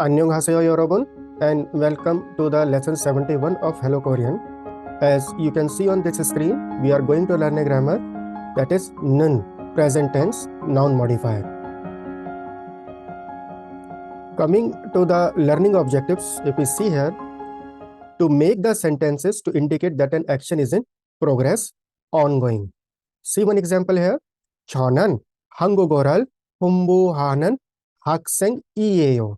안녕하세요 여러분, and welcome to the lesson 71 of Hello Korean. As you can see on this screen, we are going to learn a grammar that is nun, present tense, noun modifier. Coming to the learning objectives, if we see here, to make the sentences to indicate that an action is in progress, ongoing. See one example here. 저는 한국어를 공부하는 학생이에요.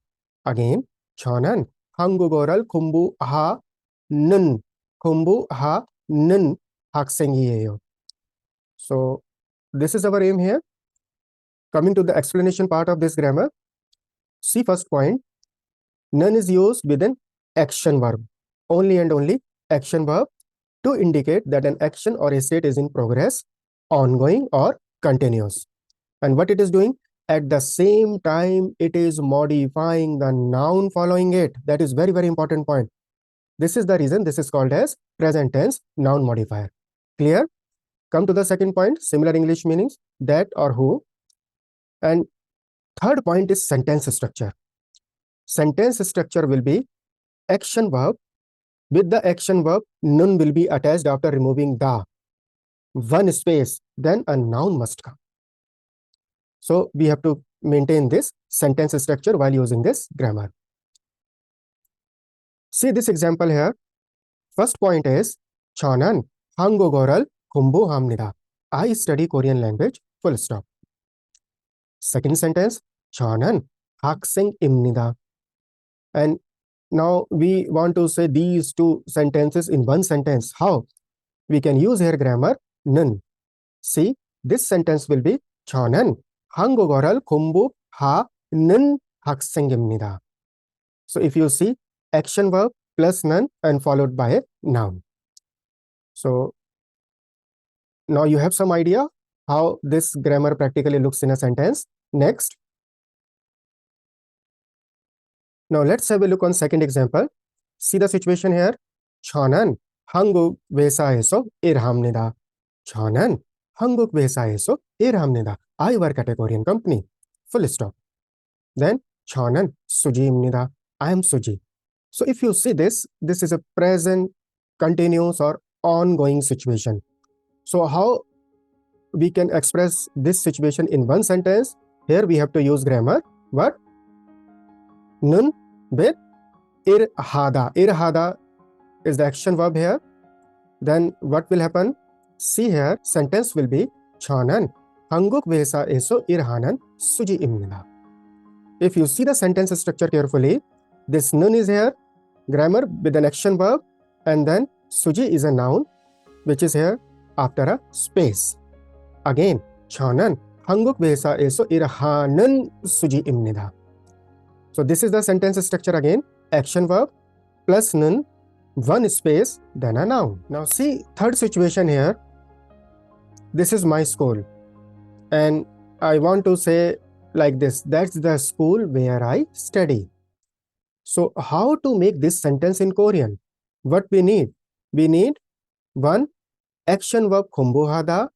Again, 저는 한국어를 공부하는 학생이에요. So this is our aim here. Coming to the explanation part of this grammar, see first point, nun is used with an action verb, only and only action verb, to indicate that an action or a state is in progress, ongoing or continuous. And what it is doing? At the same time, it is modifying the noun following it. That is very, very important point. This is the reason this is called as present tense noun modifier. Clear? Come to the second point, similar English meanings, that or who. And third point is sentence structure. Sentence structure will be action verb. With the action verb, nun will be attached after removing the. One space, then a noun must come. So we have to maintain this sentence structure while using this grammar. See this example here. First point is 저는 한국어를 공부합니다. I study Korean language, full stop. Second sentence, 저는 학생입니다. And now we want to say these two sentences in one sentence. How? We can use here grammar nun. See, this sentence will be 저는 한국어를 공부하는 학생입니다. So if you see, action verb plus nun and followed by a noun. So now you have some idea how this grammar practically looks in a sentence. Next. Now let's have a look on second example. See the situation here. 저는 한국 회사에서 일합니다. 저는 한국 회사에서 일합니다. I work at a Korean company. Full stop. Then 저는 수지입니다. I am Suji. So if you see this is a present, continuous or ongoing situation. So how we can express this situation in one sentence? Here we have to use grammar. What? Nun with irhada. Irhada is the action verb here. Then what will happen? See here, sentence will be 저는 한국 회사에서 일하는 수지입니다. If you see the sentence structure carefully, this nun is here, grammar with an action verb, and then 수지 is a noun, which is here after a space. Again, 저는 한국 회사에서 일하는 수지입니다. So this is the sentence structure again, action verb plus nun, one space, then a noun. Now see third situation here. This is my school. And I want to say like this, that's the school where I study. So how to make this sentence in Korean? What we need? We need one action verb 공부하다,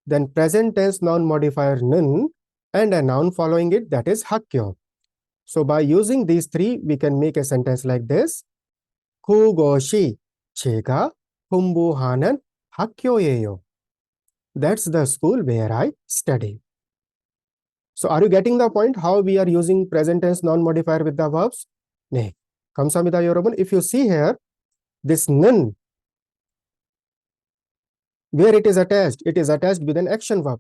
then present tense noun modifier nun, and a noun following it, that is 학교. So by using these three, we can make a sentence like this. 그것이 제가 공부하는 학교예요. That's the school where I study. So are you getting the point how we are using present tense noun modifier with the verbs? 네. 감사합니다, 여러분. If you see here, this nun, where it is attached with an action verb.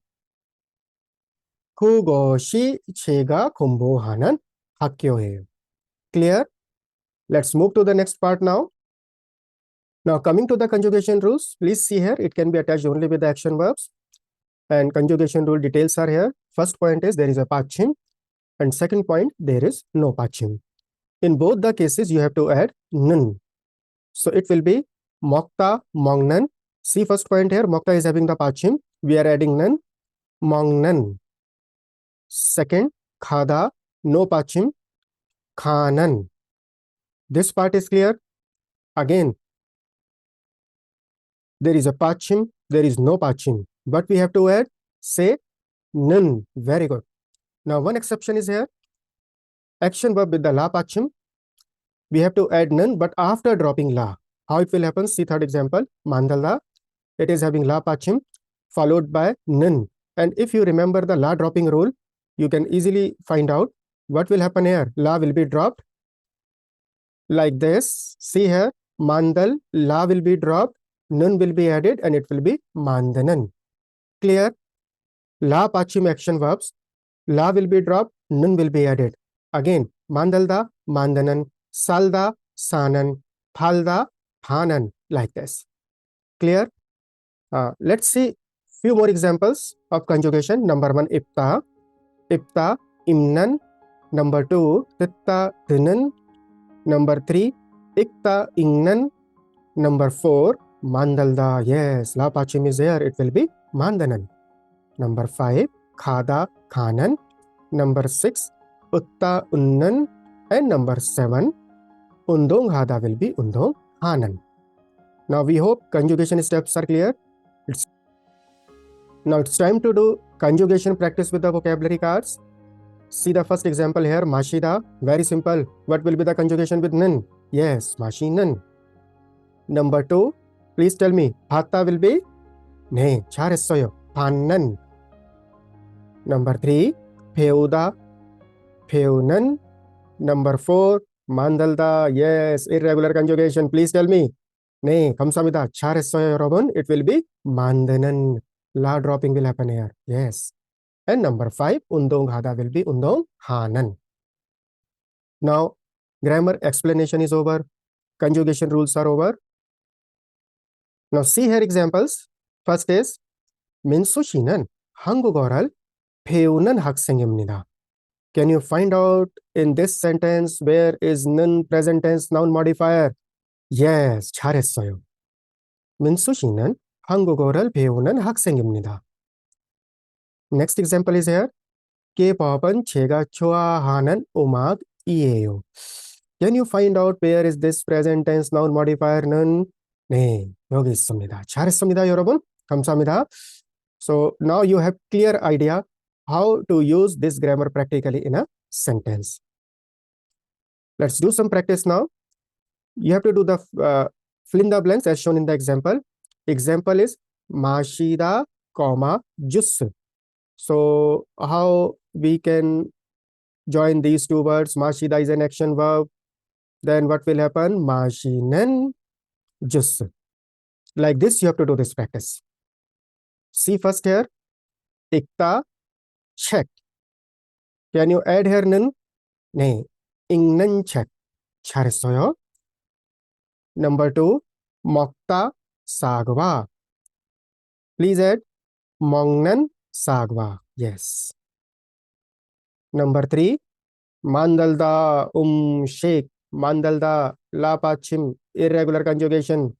그것이 제가 공부하는 학교예요. Clear? Let's move to the next part now. Now coming to the conjugation rules, please see here, it can be attached only with the action verbs. And conjugation rule details are here. First point is there is a 받침, and second point, there is no 받침. In both the cases, you have to add nun. So it will be 먹다, 먹는. See first point here, 먹다 is having the 받침. We are adding nun, 먹는. Second, खा다, no 받침, खा는. This part is clear. Again, there is a 받침, there is no 받침. But we have to add, say, nun. Very good. Now one exception is here. Action verb with the la 받침, we have to add nun, but after dropping la. How it will happen? See third example, mandala. It is having la pachim followed by nun. And if you remember the la dropping rule, you can easily find out what will happen here. La will be dropped like this. See here, mandal, la will be dropped, nun will be added, and it will be mandanan. Clear? La pachim action verbs, la will be dropped, nun will be added. Again, mandalda, mandanan, salda, sanan, phalda, phanan, like this. Clear? Let's see few more examples of conjugation. Number 1, ipta, ipta, imnan. Number 2, titta, tinan. Number 3, ikta, ingnan. Number 4, mandalda. Yes, la pachim is here. It will be mandanan. Number 5, khada, khanan. Number 6, utta, unnan. And number 7, undong hada will be undong hanan. Now we hope conjugation steps are clear. Now it's time to do conjugation practice with the vocabulary cards. See the first example here, mashida. Very simple. What will be the conjugation with nan? Yes, mashinan. Number 2, please tell me, hatta will be? Ne, charessoyo, pannan. Number 3, peuda, peunan. Number 4, mandalda. Yes, irregular conjugation. Please tell me. Ne, kamsamida, charessoyo robon. It will be mandanan. La dropping will happen here. Yes. And number 5, undong hada will be undong hanan. Now, grammar explanation is over. Conjugation rules are over. Now, see here examples. First is, 민수 씨는 한국어를 배우는 학생입니다. Can you find out in this sentence where is 는 present tense noun modifier? Yes, 잘했어요. 민수 씨는 한국어를 배우는 학생입니다. Next example is here. K-pop은 제가 좋아하는 음악이에요. Can you find out where is this present tense noun modifier는? 네, 여기 있습니다. 잘했습니다, 여러분. 감사합니다. So now you have clear idea how to use this grammar practically in a sentence. Let's do some practice now. You have to do the fill in the blanks as shown in the example. Example is 마시다, juice. So how we can join these two words? 마시다 is an action verb. Then what will happen? 마시는 juice. Like this, you have to do this practice. See first here. 읽다, check. Can you add here 는? 네, 읽는 check. 잘했어요. Number 2, 먹다, 사과. Please add 먹는 사과. Yes. Number 3, 만들다, 음식. 만들다, la pachim, irregular conjugation.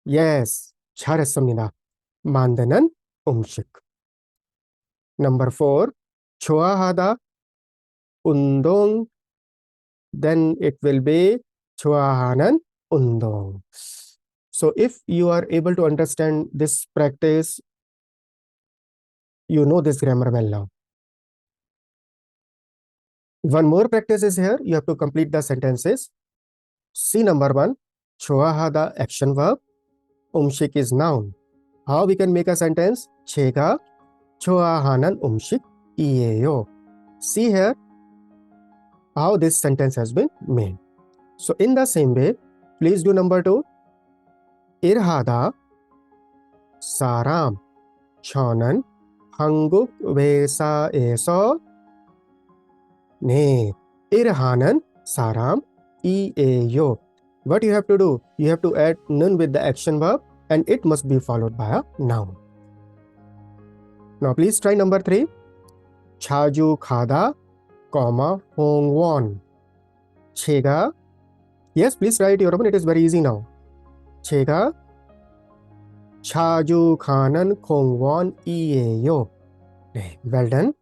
Yes, 잘했습니다. 만드는 음식. Number 4, 좋아하다, 운동. Then it will be 좋아하는 운동. So if you are able to understand this practice, you know this grammar well now. One more practice is here. You have to complete the sentences. See number 1, 좋아하다 action verb, 음식 is noun. How we can make a sentence? 제가 좋아하는 음식이에요. See here how this sentence has been made. So in the same way, please do number 2. 일하다 사람. 저는 한국 회사에서 네, 일하는 사람이에요. What you have to do? You have to add nun with the action verb and it must be followed by a noun. Now please try number 3. 자주 가다, 홍원. 제가, yes, please write your own. It is very easy now. 제가 자주 가는 공원이에요. 네, well done.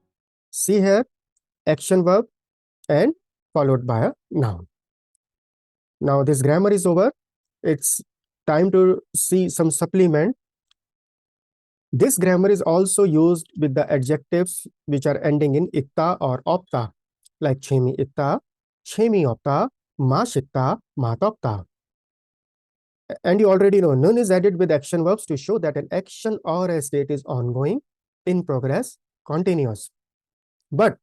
See here, action verb and followed by a noun. Now this grammar is over. It's time to see some supplement. This grammar is also used with the adjectives which are ending in itta or opta, like chemi itta, chemi opta, ma shitta, ma tokta. And you already know, nun is added with action verbs to show that an action or a state is ongoing, in progress, continuous. But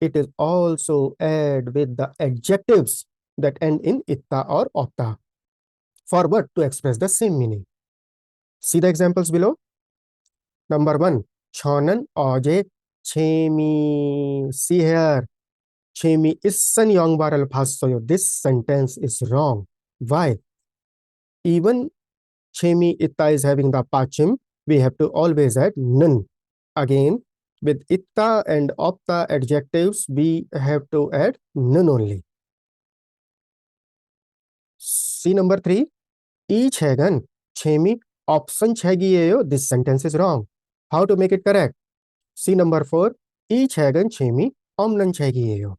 it is also added with the adjectives that end in itta or opta. For what? To express the same meaning. See the examples below. Number 1, chonan oje chemi. See here, chemi issan yongbaral pasoyo. This sentence is wrong. Why? Even chemi itta is having the pachim, we have to always add nun. Again, with itta and opta adjectives, we have to add nun only. See number 3, each hagan chemi option chagiyeyo. This sentence is wrong. How to make it correct? See number 4, each hagan chemi omnan chagiyeyo.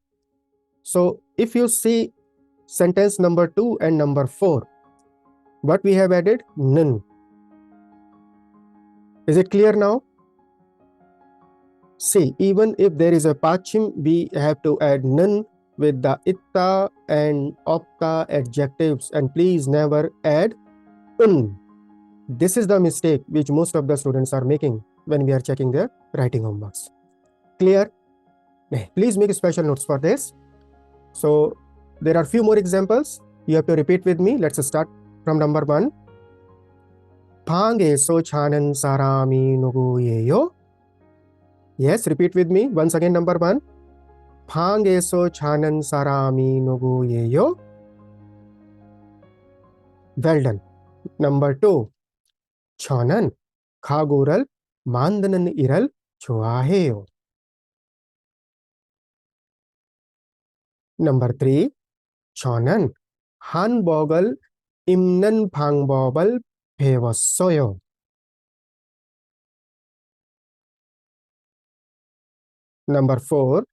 So if you see sentence number 2 and number 4, what we have added? Nun. Is it clear now? See, even if there is a pachim, we have to add nun with the itta and opta adjectives, and please never add un. This is the mistake which most of the students are making when we are checking their writing homeworks. Clear? Please make special notes for this. So there are few more examples. You have to repeat with me. Let's start from number 1. Pangeso chanan sarami nuguyeyo. Yes, repeat with me. Once again, number 1. Pangeso chanan sarami nuguyeyo. Well done. Number 2. Chonan khagural mandanan iral chuaheyo. Number 3. Chonan han bogal imnan phang bobal pewasoyo. Number 4.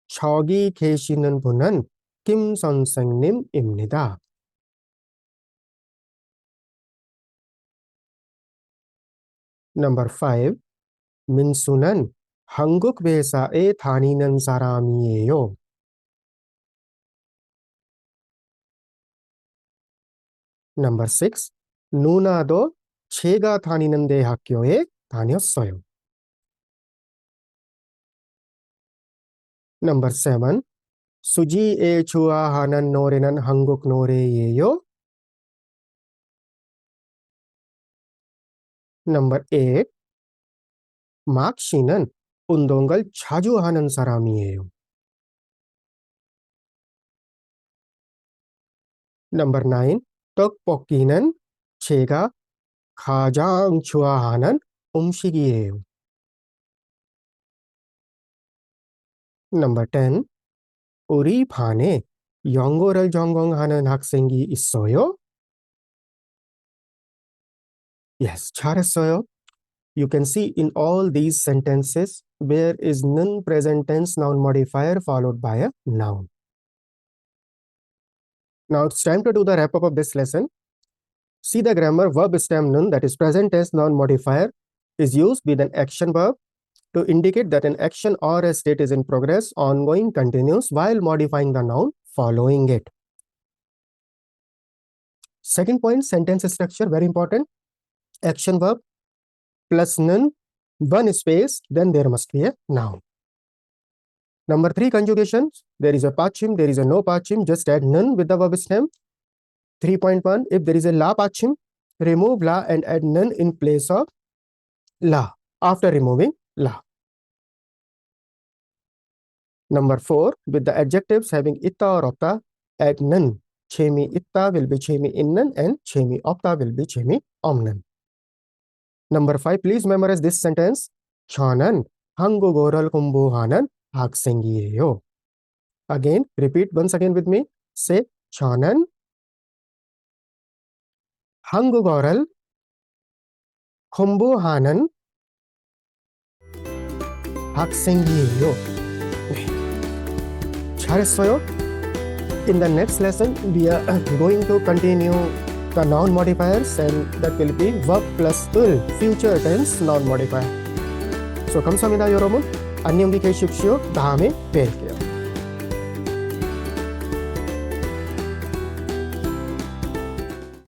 Chogi keshinan bunan kim sonsangnim imnida. Number 5. Minsunan hanguk besa e thaninan saramiyeyo. Number 6. Nunado chega thaninan de hakyoe thanyossoyo. Number 7. Suji e chua hanan norenan hanguk nore yeyo. Number 8. Makshinan undongal chaju hanan saramiyeyo. Number 9. Tokpokinan chega khajang chua hanan umshigiyeyo. Number 10. Uri phane yongoral jongong hanan haksengi issoyo. Yes, charassoyo. You can see in all these sentences where is nun present tense noun modifier followed by a noun. Now it's time to do the wrap up of this lesson. See the grammar. Verb stem nun, that is present tense noun modifier, is used with an action verb to indicate that an action or a state is in progress, ongoing, continuous, while modifying the noun following it. Second point, sentence structure, very important. Action verb plus nun, one space, then there must be a noun. Number 3, conjugation. There is a pachim, there is a no pachim, just add nun with the verb stem. 3.1, if there is a la pachim, remove la and add nun in place of la after removing la. Number 4, with the adjectives having itta or opta, add nun. Chemi itta will be chemi innan and chemi opta will be chemi omnan. Number 5, please memorize this sentence. Chonan hangu goral kumbu hanan haksengiyeyo. Again, repeat once again with me. Say, chonan hangu goral kumbu hanan haksengiyeyo. 잘했어요? In the next lesson, we are going to continue the noun modifiers, and that will be verb plus will, future tense noun modifier. So 감사합니다, 여러분. 안녕히 계십시오. 다음에 뵐게요.